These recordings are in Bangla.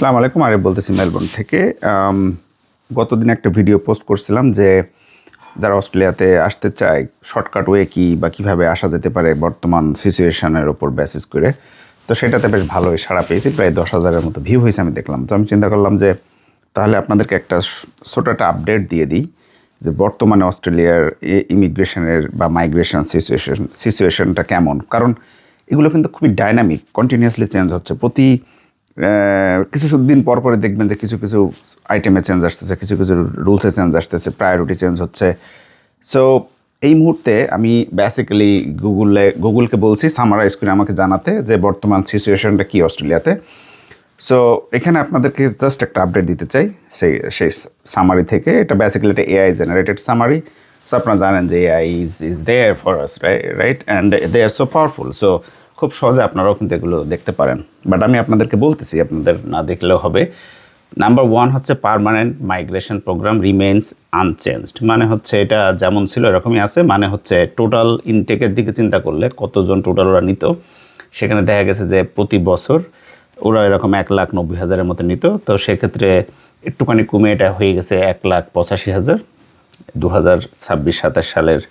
আসসালামু আলাইকুম। আরিফ বলতেছি মেলবোর্ন থেকে। গতদিন একটা ভিডিও পোস্ট করছিলাম যে যারা অস্ট্রেলিয়াতে আসতে চায় শর্টকাট ওয়ে কী বা কীভাবে আসা যেতে পারে বর্তমান সিচুয়েশনের ওপর বেসিস করে। তো সেটাতে বেশ ভালোই সাড়া পেয়েছি, প্রায় 10,000-এর মতো ভিউ হয়েছে আমি দেখলাম। তো আমি চিন্তা করলাম যে তাহলে আপনাদেরকে একটা ছোটো একটা আপডেট দিয়ে দিই যে বর্তমানে অস্ট্রেলিয়ার ইমিগ্রেশনের বা মাইগ্রেশন সিচুয়েশনটা কেমন। কারণ এগুলো কিন্তু খুবই ডাইনামিক, কন্টিনিউয়াসলি চেঞ্জ হচ্ছে। কিছু দিন পর পরে দেখবেন যে কিছু কিছু আইটেমে চেঞ্জ আসতেছে, কিছু কিছু রুলসে চেঞ্জ আসতেছে, প্রায়োরিটি চেঞ্জ হচ্ছে। সো এই মুহূর্তে আমি বেসিক্যালি গুগলকে বলছি সামারাইজ করে আমাকে জানাতে যে বর্তমান সিচুয়েশনটা কী অস্ট্রেলিয়াতে। সো এখানে আপনাদেরকে জাস্ট একটা আপডেট দিতে চাই সেই সামারি থেকে। এটা বেসিক্যালি একটা এআই জেনারেটেড সামারি। সো আপনারা জানেন যে AI is there for us, right, and they are so powerful. So খুব সহজে আপনারাও কিন্তু এগুলো দেখতে পারেন, বাট আমি আপনাদেরকে বলতেছি, আপনাদের না দেখলেও হবে। নাম্বার 1 হচ্ছে permanent migration program remains unchanged. মানে হচ্ছে এটা যেমন ছিল এরকমই আছে। মানে হচ্ছে টোটাল ইনটেকের দিকে চিন্তা করলে কতজন টোটাল ওরা নিত, সেখানে দেখা গেছে যে প্রতি বছর ওরা এরকম 1,90,000-এর মতো নিত। তো সেক্ষেত্রে একটুখানি কমে এটা হয়ে গেছে 1,85,000 2026-27 সালের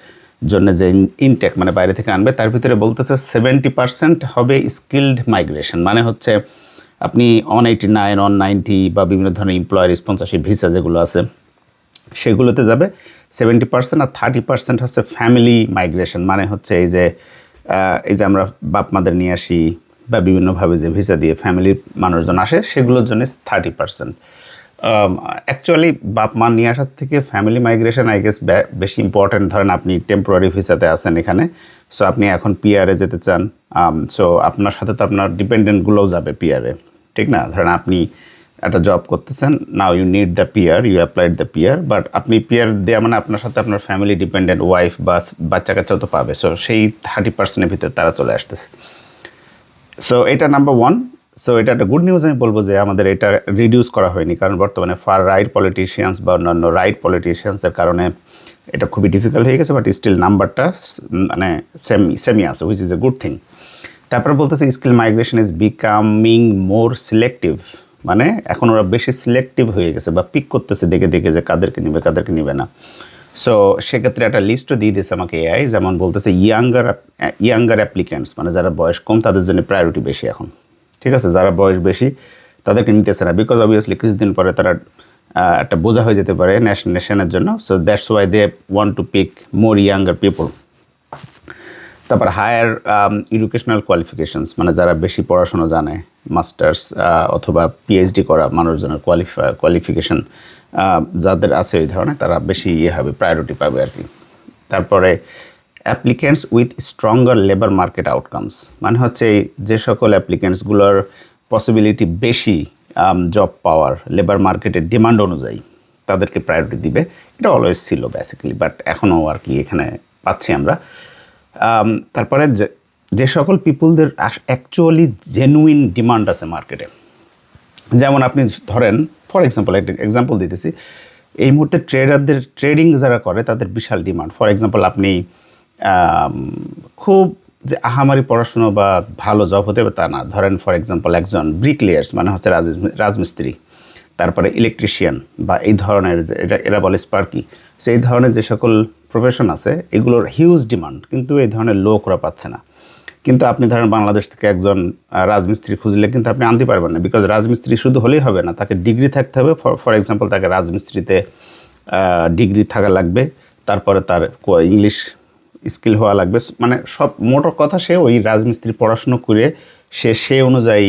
জন্য যে ইনটেক মানে বাইরে থেকে আনবে। তার ভিতরে বলতেছে 70% হবে স্কিল্ড মাইগ্রেশন। মানে হচ্ছে আপনি 189, 190 বা বিভিন্ন ধরনের এমপ্লয়ার স্পন্সরশিপ ভিসা যেগুলো আছে সেগুলোতে যাবে 70%, আর 30% হচ্ছে ফ্যামিলি মাইগ্রেশন। মানে হচ্ছে এই যে আমরা বাপ মাদের নিয়ে আসি বা বিভিন্নভাবে যে ভিসা দিয়ে ফ্যামিলির মানুষজন আসে সেগুলোর জন্য 30%। অ্যাকচুয়ালি বাপ মা নিয়ে আসার থেকে ফ্যামিলি মাইগ্রেশন আই গেস বেশি ইম্পর্ট্যান্ট। ধরেন আপনি টেম্পোরারি ভিসাতে আছেন এখানে, সো আপনি এখন পিআরে যেতে চান। সো আপনার সাথে তো আপনার ডিপেন্ডেন্টগুলোও যাবে পিআরে, ঠিক না? ধরেন আপনি একটা জব করতেছেন, now you need the PR, you applied the PR, but আপনি পিআর দেওয়া মানে আপনার সাথে আপনার ফ্যামিলি ডিপেন্ডেন্ট ওয়াইফ বা বাচ্চা কাচ্চাও তো পাবে। সো সেই 30%-এর ভিতরে তারা চলে আসতেছে। সো এটা নাম্বার 1। সো এটা একটা গুড নিউজ আমি বলবো যে আমাদের এটা রিডিউস করা হয়নি, কারণ বর্তমানে ফার রাইট পলিটিশিয়ানস বা অন্যান্য রাইট পলিটিশিয়ানসের কারণে এটা খুবই ডিফিকাল্ট হয়ে গেছে, বাট স্টিল নাম্বারটা মানে সেমি আছে, which is a good thing. তারপরে বলতেছে skill migration is becoming more selective. মানে এখন ওরা বেশি সিলেক্টিভ হয়ে গেছে বা পিক করতেছে দেখে দেখে যে কাদেরকে নিবে কাদেরকে নিবে না। সো সেক্ষেত্রে একটা লিস্টও দিয়ে দিয়েছে আমাকে এআই। যেমন বলতেছে ইয়াঙ্গার অ্যাপ্লিক্যান্টস, মানে যারা বয়স কম তাদের জন্য প্রায়োরিটি বেশি এখন, ঠিক আছে? যারা বয়স বেশি তাদেরকে নিতেছে না, বিকজ অবভিয়াসলি কিছুদিন পরে তারা একটা বোঝা হয়ে যেতে পারে নেশনের জন্য। So that's why they want to pick more younger people. তারপর হায়ার এডুকেশনাল কোয়ালিফিকেশনস, মানে যারা বেশি পড়াশুনো জানে, মাস্টার্স অথবা পিএইচডি করা মানুষজনের কোয়ালিফিকেশন যাদের আছে ওই ধরনের, তারা বেশি হবে, প্রায়োরিটি পাবে আর কি। তারপরে applicants with stronger labour market outcomes, মানে হচ্ছে যে সকল অ্যাপ্লিক্যান্টসগুলোর পসিবিলিটি বেশি জব পাওয়ার লেবার মার্কেটের ডিমান্ড অনুযায়ী তাদেরকে প্রায়োরিটি দিবে। এটা অলওয়েজ ছিল বেসিক্যালি, বাট এখনও আর কি এখানে পাচ্ছি আমরা। তারপরে যে সকল পিপুলদের অ্যাকচুয়ালি জেনুইন ডিমান্ড আছে মার্কেটে, যেমন আপনি ধরেন ফর এক্সাম্পল একটা এক্সাম্পল দিতেছি, এই মুহূর্তে ট্রেডিং যারা করে তাদের বিশাল ডিমান্ড। ফর এক্সাম্পল আপনি খুব যে আহামারি পড়াশুনো বা ভালো জব হতে হবে তা না। ধরেন ফর এক্সাম্পল একজন ব্রিকলেয়ার্স, মানে হচ্ছে রাজমিস্ত্রি, তারপরে ইলেকট্রিশিয়ান বা এই ধরনের যে এরা বলে স্পার্কি। সেই ধরনের যে সকল প্রফেশন আছে এগুলোর হিউজ ডিমান্ড, কিন্তু এই ধরনের লোক ওরা পাচ্ছে না। কিন্তু আপনি ধরেন বাংলাদেশ থেকে একজন রাজমিস্ত্রি খুঁজলে কিন্তু আপনি আনতে পারবেন না, বিকজ রাজমিস্ত্রি শুধু হলেই হবে না, তাকে ডিগ্রি থাকতে হবে। ফর এক্সাম্পল তাকে রাজমিস্ত্রিতে ডিগ্রি থাকা লাগবে, তারপরে তার ইংলিশ স্কিল হওয়া লাগবে। মানে সব মোটর কথা সে ওই রাজমিস্ত্রি পড়াশুনো করে সে অনুযায়ী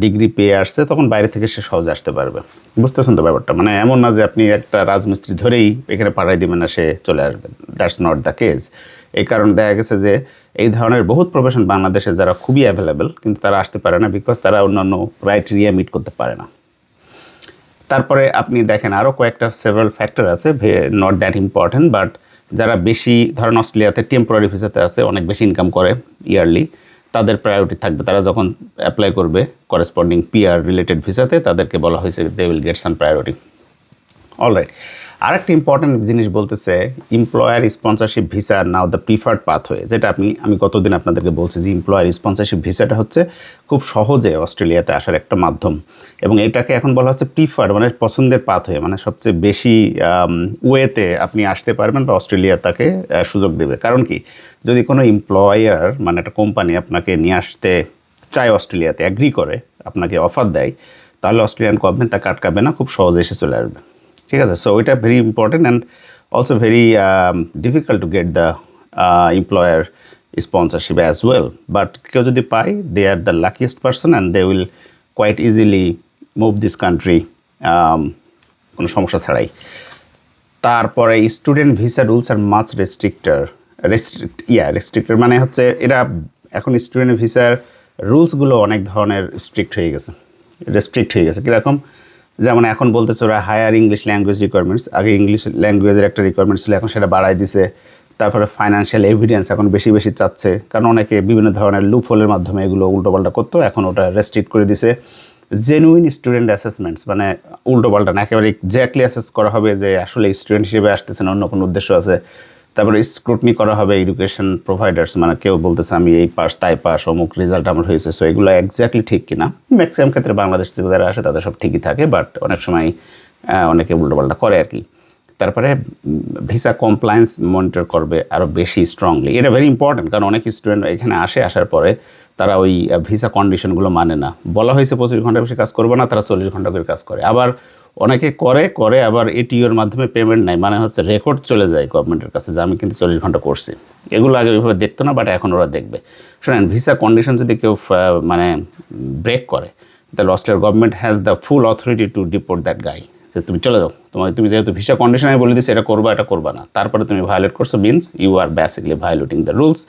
ডিগ্রি পেয়ে আসছে, তখন বাইরে থেকে সে সহজে আসতে পারবে। বুঝতেছেন তো ব্যাপারটা? মানে এমন না যে আপনি একটা রাজমিস্ত্রি ধরেই এখানে পাঠাই দেবেন না, সে চলে আসবে। That's not the case. এই কারণে দেখা গেছে যে এই ধরনের বহুত প্রফেশন বাংলাদেশে যারা খুবই অ্যাভেলেবেল, কিন্তু তারা আসতে পারে না বিকজ তারা অন্যান্য ক্রাইটেরিয়া মিট করতে পারে না। তারপরে আপনি দেখেন আরও কয়েকটা সেভারাল ফ্যাক্টর আছে, নট দ্যাট ইম্পর্টেন্ট, বাট যারা বেশি ধরেন অস্ট্রেলিয়াতে টেম্পোরারি ভিসাতে আছে, অনেক বেশি ইনকাম করে ইয়ারলি, তাদের প্রায়োরিটি থাকবে। তারা যখন অ্যাপ্লাই করবে করেসপন্ডিং পিআর রিলেটেড ভিসাতে, তাদেরকে বলা হয়েছে they will get some priority. Alright, আরেকটা ইম্পর্টেন্ট জিনিস বলতেছে employer sponsorship visa now the preferred pathway, যেটা আমি গতদিন আপনাদেরকে বলছি যে এমপ্লয়ার স্পন্সরশিপ ভিসাটা হচ্ছে খুব সহজে অস্ট্রেলিয়াতে আসার একটা মাধ্যম, এবং এটাকে এখন বলা হচ্ছে প্রিফার্ড, মানে পছন্দের পাথওয়ে, মানে সবচেয়ে বেশি ওয়েতে আপনি আসতে পারবেন বা অস্ট্রেলিয়া তাকে সুযোগ দেবে। কারণ কি, যদি কোনো এমপ্লয়ার মানে একটা কোম্পানি আপনাকে নিয়ে আসতে চায় অস্ট্রেলিয়াতে, অ্যাগ্রি করে, আপনাকে অফার দেয়, তাহলে অস্ট্রেলিয়ান গভর্নমেন্ট তাকে আটকাবে না, খুব সহজে এসে চলে আসবে। ঠিক আছে, সো এটা very important and also very difficult to get the employer sponsorship as well, but কেউ যদি পায়, they are the luckiest person and they will quite easily move this country কোনো সমস্যা ছাড়াই। তারপরে student visa rules are much restricted, মানে হচ্ছে এরা এখন স্টুডেন্ট ভিসার রুলসগুলো অনেক ধরনের রেস্ট্রিক্ট হয়ে গেছে। কীরকম, যেমন এখন বলতেছে ওরা হায়ার ইংলিশ ল্যাঙ্গুয়েজ রিকোয়ারমেন্টস, আগে ইংলিশ ল্যাঙ্গুয়েজের একটা রিকোয়ারমেন্ট ছিল, এখন সেটা বাড়াই দিছে। তারপরে ফাইন্যান্সিয়াল এভিডেন্স এখন বেশি বেশি চাচ্ছে, কারণ অনেকে বিভিন্ন ধরনের লুপহোলের মাধ্যমে এগুলো উল্টোপাল্টা করতো, এখন ওটা রেস্ট্রিক্ট করে দিছে। জেনুইন স্টুডেন্ট অ্যাসেসমেন্টস, মানে উল্টোপাল্টা না, একেবারে এক্স্যাক্টলি অ্যাসেস করা হবে যে আসলে স্টুডেন্ট হিসেবে আসতেছেন, অন্য কোনো উদ্দেশ্য আছে। তারপরে স্ক্রুটনি করা হবে এডুকেশন প্রোভাইডার্স, মানে কেউ বলতেছে আমি এই পাস তাই পাস, অমুক রেজাল্ট আমার হয়েছে, সো এগুলো এক্স্যাক্টলি ঠিক কিনা। ম্যাক্সিমাম ক্ষেত্রে বাংলাদেশ থেকে যারা আসে তাদের সব ঠিকই থাকে, বাট অনেক সময় অনেকে উল্টোপাল্টা করে আর কি। তারপরে ভিসা কমপ্লায়েন্স মনিটর করবে আরও বেশি স্ট্রংলি, এটা ভেরি ইম্পর্ট্যান্ট, কারণ অনেক স্টুডেন্ট এখানে আসার পরে তারা ওই ভিসা কন্ডিশনগুলো মানে না। বলা হয়েছে 25 ঘন্টা বেশি কাজ করবে না, তারা 40 ঘন্টা করে কাজ করে। আবার অনেকে করে আবার এটিওর মাধ্যমে পেমেন্ট নেয়, মানে হচ্ছে রেকর্ড চলে যায় গভর্নমেন্টের কাছে যে আমি কিন্তু 40 ঘন্টা করছি। এগুলো আগে ওইভাবে দেখতো না, বাট এখন ওরা দেখবে। শোনেন, ভিসা কন্ডিশন যদি কেউ মানে ব্রেক করে, তাহলে অস্ট্রেলিয়ার government has the full authority two deport that guy, যে তুমি চলে যাও, তুমি যেহেতু ভিসা কন্ডিশন আমি বলে দিচ্ছি এটা করবা না, তারপরে তুমি ভায়োলেট করছো, means you are basically violating the rules,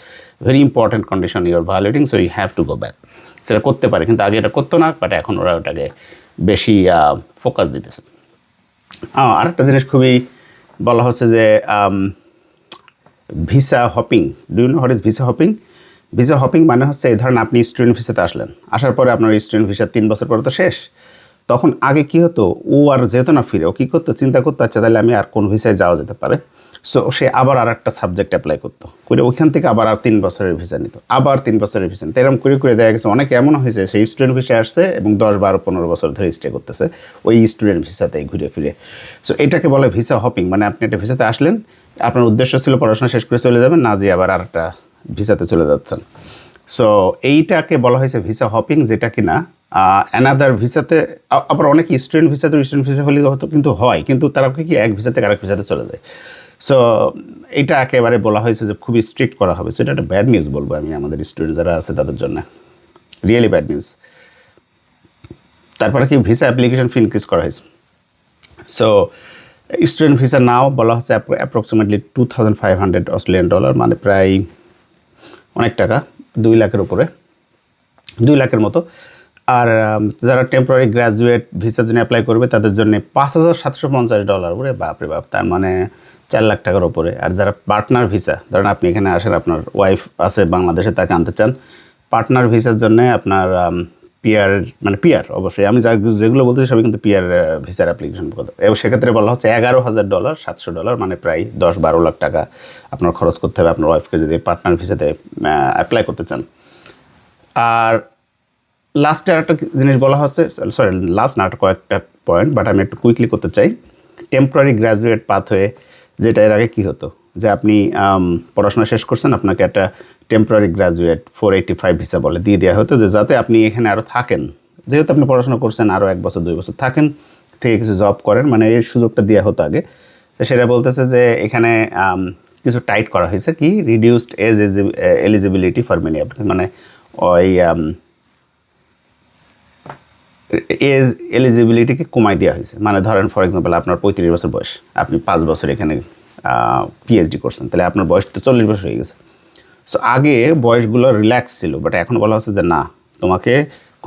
very important condition you are violating, so you have to go back. সেটা করতে পারে, কিন্তু আগে এটা করতো না, বাট এখন ওরা ওটাকে বেশি ফোকাস দিতেছে। আরেকটা জিনিস খুবই বলা হচ্ছে যে visa hopping. Do you know what is visa hopping? Visa hopping মানে হচ্ছে এই ধরেন আপনি স্টুডেন্ট ভিসাতে আসলেন, আসার পরে আপনার স্টুডেন্ট ভিসা 3 বছর পরে তো শেষ, তখন আগে কী হতো, ও আর যেত না ফিরে, ও কী করতো, চিন্তা করতো আচ্ছা তাহলে আমি আর কোন ভিসায় যাওয়া যেতে পারে, সো সে আবার আর একটা সাবজেক্ট অ্যাপ্লাই করতো, করে ওইখান থেকে আবার আর 3 বছরের ভিসা নিত, আবার 3 বছরের ভিসা নিত, এরকম করে দেখা গেছে অনেক এমন হয়েছে সেই স্টুডেন্ট ভিসা আসছে এবং 10, 12, 15 বছর ধরে স্টে করতেছে ওই স্টুডেন্ট ভিসাতেই ঘুরে ফিরে। সো এটাকে বলে ভিসা হপিং, মানে আপনি একটা ভিসাতে আসলেন, আপনার উদ্দেশ্য ছিল পড়াশোনা শেষ করে চলে যাবেন, না যে আবার আর একটা ভিসাতে চলে যাচ্ছেন। সো এইটাকে বলা হয়েছে ভিসা হপিং, যেটা কিনা অ্যানাদার ভিসাতে, আবার অনেক স্টুডেন্ট ভিসা হলে হয়তো কিন্তু হয়, কিন্তু তারা কি এক ভিসা থেকে আরেক ভিসাতে চলে যায়। সো এটা একেবারে বলা হয়েছে যে খুবই স্ট্রিক্ট করা হবে। সো এটা একটা ব্যাড নিউজ বলবো আমি আমাদের স্টুডেন্ট যারা আছে তাদের জন্য, রিয়েলি ব্যাড নিউজ। তারপরে কি ভিসা অ্যাপ্লিকেশন ফি ইনক্রিজ করা হয়েছে। সো স্টুডেন্ট ভিসা নাও বলা হচ্ছে অ্যাপ্রক্সিমেটলি $2,500 অস্ট্রেলিয়ান ডলার, মানে প্রায় অনেক টাকা, 2 লাখের উপরে, 2 লাখের মতো। আর যারা টেম্পোরারি গ্র্যাজুয়েট ভিসার জন্য অ্যাপ্লাই করবে তাদের জন্য $5,750, ওরে বাপরে বাপ, তার মানে 4 লাখ টাকার উপরে। আর যারা পার্টনার ভিসা, ধরেন আপনি এখানে আসেন, আপনার ওয়াইফ আছে বাংলাদেশে, তাকে আনতে চান, পার্টনার ভিসার জন্য আপনার পিআর অবশ্যই, আমি যেগুলো বলতেছি সবই কিন্তু পিআর ভিসার অ্যাপ্লিকেশন করতে, এবং সেক্ষেত্রে বলা হচ্ছে $11,000, $700, মানে প্রায় 10-12 লাখ টাকা আপনার খরচ করতে হবে আপনার ওয়াইফকে যদি পার্টনার ভিসাতে অ্যাপ্লাই করতে চান। আর লাস্টে আরেকটা জিনিস বলা হচ্ছে, সরি লাস্ট না, একটা কয়েকটা পয়েন্ট, বাট আমি একটু কুইকলি করতে চাই। টেম্পোরারি গ্র্যাজুয়েট পাথওয়ে, যেটা এর আগে কী হতো যে আপনি পড়াশোনা শেষ করছেন, আপনাকে একটা টেম্পোরারি গ্র্যাজুয়েট 485 ভিসা বলে দিয়ে দেওয়া হতো, যে যাতে আপনি এখানে আরও থাকেন, যেহেতু আপনি পড়াশোনা করছেন, আরও 1 বছর 2 বছর থাকেন, থেকে কিছু জব করেন, মানে এই সুযোগটা দেওয়া হতো আগে। তো সেটা বলতেছে যে এখানে কিছু টাইট করা হয়েছে, কি reduced age eligibility for many, মানে ওই এজ এলিজিবিলিটিকে কমাই দেওয়া হয়েছে। মানে ধরেন ফর এক্সাম্পল আপনার 35 বছর বয়স, আপনি 5 বছর এখানে পিএইচডি করছেন, তাহলে আপনার বয়স তো 40 বছর হয়ে গেছে। সো আগে বয়সগুলো রিল্যাক্স ছিল, বাট এখন বলা হচ্ছে যে না, তোমাকে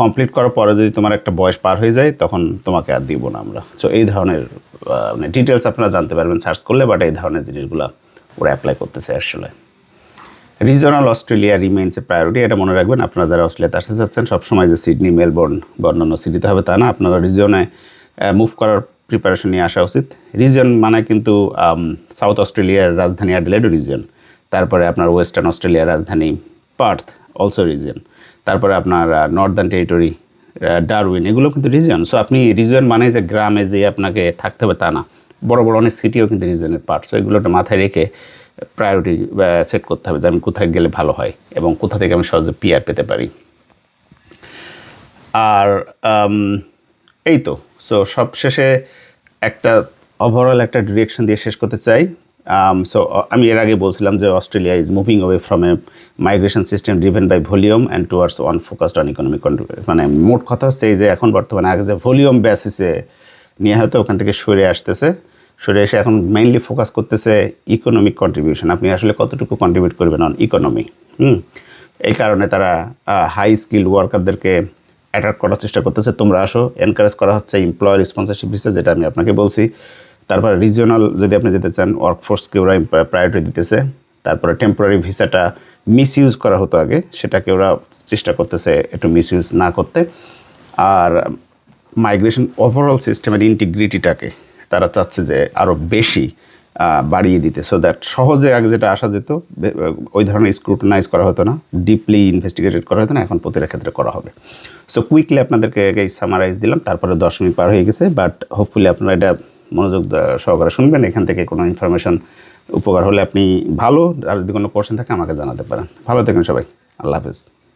কমপ্লিট করার পরে যদি তোমার একটা বয়স পার হয়ে যায় তখন তোমাকে আর দিব না আমরা। সো এই ধরনের মানে ডিটেলস আপনারা জানতে পারবেন সার্চ করলে, বাট এই ধরনের জিনিসগুলো ওরা অ্যাপ্লাই করতেছে আসলে। রিজনাল অস্ট্রেলিয়া রিমেইনস এ প্রায়োরিটি, এটা মনে রাখবেন আপনারা যারা অস্ট্রেলিয়াতে আসতে চাচ্ছেন, সবসময় যে সিডনি, মেলবোর্ন বা অন্যান্য সিটিতে হবে তা না, আপনারা রিজনে মুভ করার প্রিপারেশন নিয়ে আসা উচিত। রিজন মানে কিন্তু সাউথ অস্ট্রেলিয়ার রাজধানী অ্যাডিলেড রিজন, তারপরে আপনার ওয়েস্টার্ন অস্ট্রেলিয়ার রাজধানী পার্থ অলসো রিজন, তারপরে আপনার নর্দার্ন টেরিটরি ডারউইন, এগুলো কিন্তু রিজন। সো আপনি রিজন মানে যে গ্রামে যে আপনাকে থাকতে হবে তা না, বড় বড় অনেক সিটিও কিন্তু রিজনের পার্ট। সো এগুলোটা মাথায় রেখে প্রায়োরিটি সেট করতে হবে যে আমি কোথায় গেলে ভালো হয় এবং কোথা থেকে আমি সহজে পিআর পেতে পারি। আর এই তো। সো সবশেষে একটা ওভারঅল একটা ডিরেকশন দিয়ে শেষ করতে চাই। সো আমি এর আগে বলছিলাম যে Australia is moving away from a migration system driven by volume and towards one focused on economic contribution. মানে মোট কথা হচ্ছে এই যে এখন বর্তমানে আগে যে ভলিউম বেসিসে নিয়ে হয়তো ওখান থেকে সরে আসতেছে, সরে এসে এখন মেইনলি ফোকাস করতেছে ইকোনমিক কন্ট্রিবিউশন, আপনি আসলে কতটুকু কন্ট্রিবিউট করবেন অন ইকোনমি। এই কারণে তারা হাই স্কিল ওয়ার্কারদেরকে অ্যাট্রাক্ট করার চেষ্টা করতেছে, তোমরা আসো, এনকারেজ করা হচ্ছে এমপ্লয়ার স্পন্সরশিপ ভিসা, যেটা আমি আপনাকে বলছি। তারপরে রিজিওনাল যদি আপনি যেতে চান, ওয়ার্কফোর্সকে ওরা প্রায়োরিটি দিতেছে। তারপরে টেম্পোরারি ভিসাটা মিসইউজ করা হতো আগে, সেটাকে ওরা চেষ্টা করতেছে একটু মিসইউজ না করতে। আর মাইগ্রেশন ওভারঅল সিস্টেমের ইন্টিগ্রিটিটাকে তারা চাচ্ছে যে আরও বেশি বাড়িয়ে দিতে, সো দ্যাট সহজে আগে যেটা আসা যেত ওই ধরনের স্ক্রুটিনাইজ করা হতো না, ডিপলি ইনভেস্টিগেটেড করা হতো না, এখন প্রতিটা ক্ষেত্রে করা হবে। সো কুইকলি আপনাদেরকে এই সামারাইজ দিলাম, তারপরে 10 মিনিট পার হয়ে গেছে, বাট হোপফুলি আপনারা এটা মনোযোগ সহকারে শুনবেন। এখান থেকে কোনো ইনফরমেশন উপকার হলে আপনি ভালো, আর যদি কোনো কোশ্চেন থাকে আমাকে জানাতে পারেন। ভালো থাকেন সবাই, আল্লাহ হাফেজ।